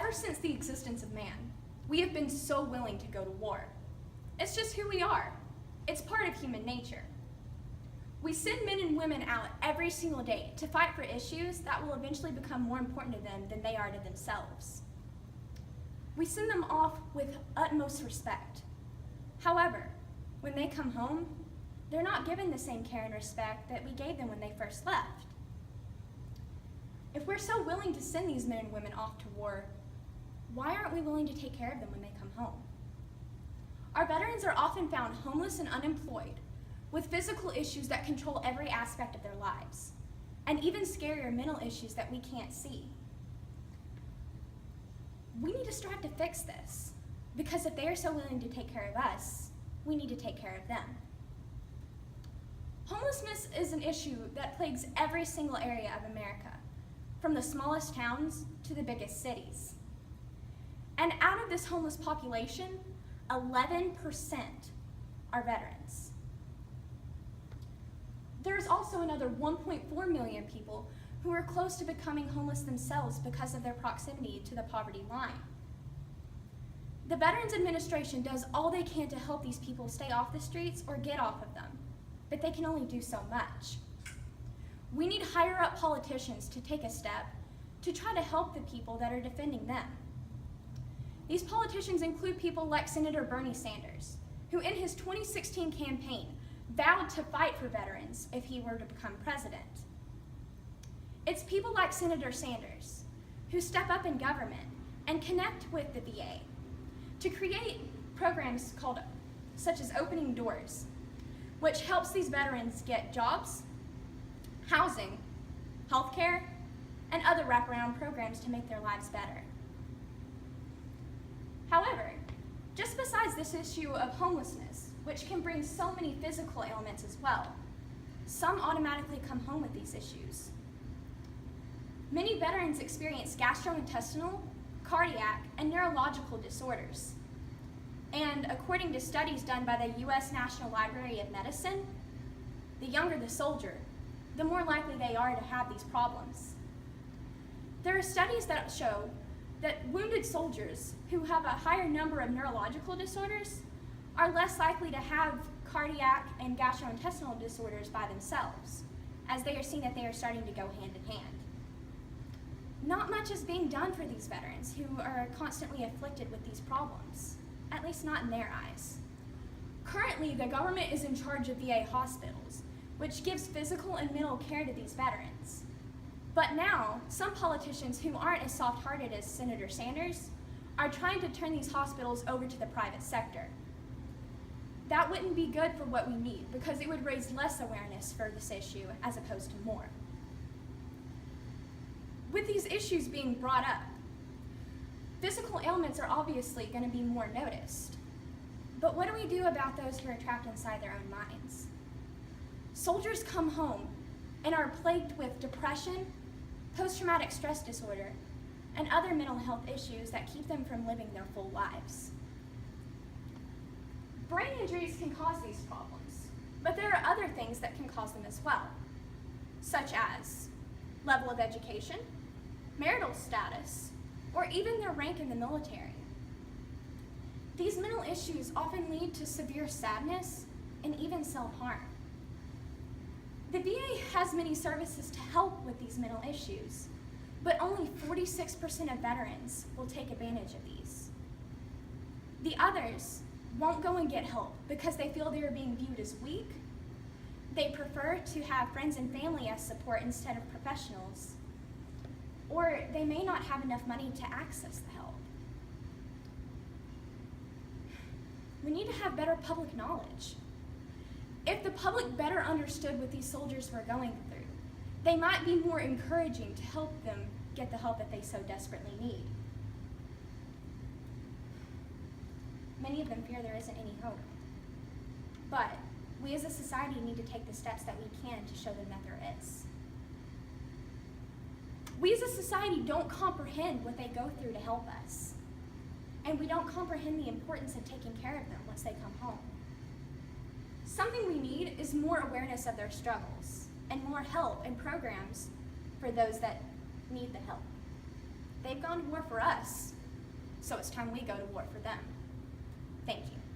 Ever since the existence of man, we have been so willing to go to war. It's just who we are. It's part of human nature. We send men and women out every single day to fight for issues that will eventually become more important to them than they are to themselves. We send them off with utmost respect. However, when they come home, they're not given the same care and respect that we gave them when they first left. If we're so willing to send these men and women off to war, why aren't we willing to take care of them when they come home? Our veterans are often found homeless and unemployed, with physical issues that control every aspect of their lives, and even scarier mental issues that we can't see. We need to strive to fix this, because if they are so willing to take care of us, we need to take care of them. Homelessness is an issue that plagues every single area of America, from the smallest towns to the biggest cities. And out of this homeless population, 11% are veterans. There's also another 1.4 million people who are close to becoming homeless themselves because of their proximity to the poverty line. The Veterans Administration does all they can to help these people stay off the streets or get off of them, but they can only do so much. We need higher up politicians to take a step to try to help the people that are defending them. These politicians include people like Senator Bernie Sanders, who in his 2016 campaign vowed to fight for veterans if he were to become president. It's people like Senator Sanders who step up in government and connect with the VA to create programs such as Opening Doors, which helps these veterans get jobs, housing, healthcare, and other wraparound programs to make their lives better. However, just besides this issue of homelessness, which can bring so many physical ailments as well, some automatically come home with these issues. Many veterans experience gastrointestinal, cardiac, and neurological disorders. And according to studies done by the U.S. National Library of Medicine, the younger the soldier, the more likely they are to have these problems. There are studies that show that wounded soldiers who have a higher number of neurological disorders are less likely to have cardiac and gastrointestinal disorders by themselves, as they are seeing that they are starting to go hand in hand. Not much is being done for these veterans who are constantly afflicted with these problems, at least not in their eyes. Currently, the government is in charge of VA hospitals, which gives physical and mental care to these veterans. But now, some politicians who aren't as soft-hearted as Senator Sanders are trying to turn these hospitals over to the private sector. That wouldn't be good for what we need, because it would raise less awareness for this issue as opposed to more. With these issues being brought up, physical ailments are obviously going to be more noticed. But what do we do about those who are trapped inside their own minds? Soldiers come home and are plagued with depression, post-traumatic stress disorder, and other mental health issues that keep them from living their full lives. Brain injuries can cause these problems, but there are other things that can cause them as well, such as level of education, marital status, or even their rank in the military. These mental issues often lead to severe sadness and even self-harm. The VA has many services to help with these mental issues, but only 46% of veterans will take advantage of these. The others won't go and get help because they feel they are being viewed as weak. They prefer to have friends and family as support instead of professionals, or they may not have enough money to access the help. We need to have better public knowledge. If the public better understood what these soldiers were going through, they might be more encouraging to help them get the help that they so desperately need. Many of them fear there isn't any hope. But we as a society need to take the steps that we can to show them that there is. We as a society don't comprehend what they go through to help us. And we don't comprehend the importance of taking care of them once they come home. Something we need is more awareness of their struggles and more help and programs for those that need the help. They've gone to war for us, So it's time we go to war for them. Thank you.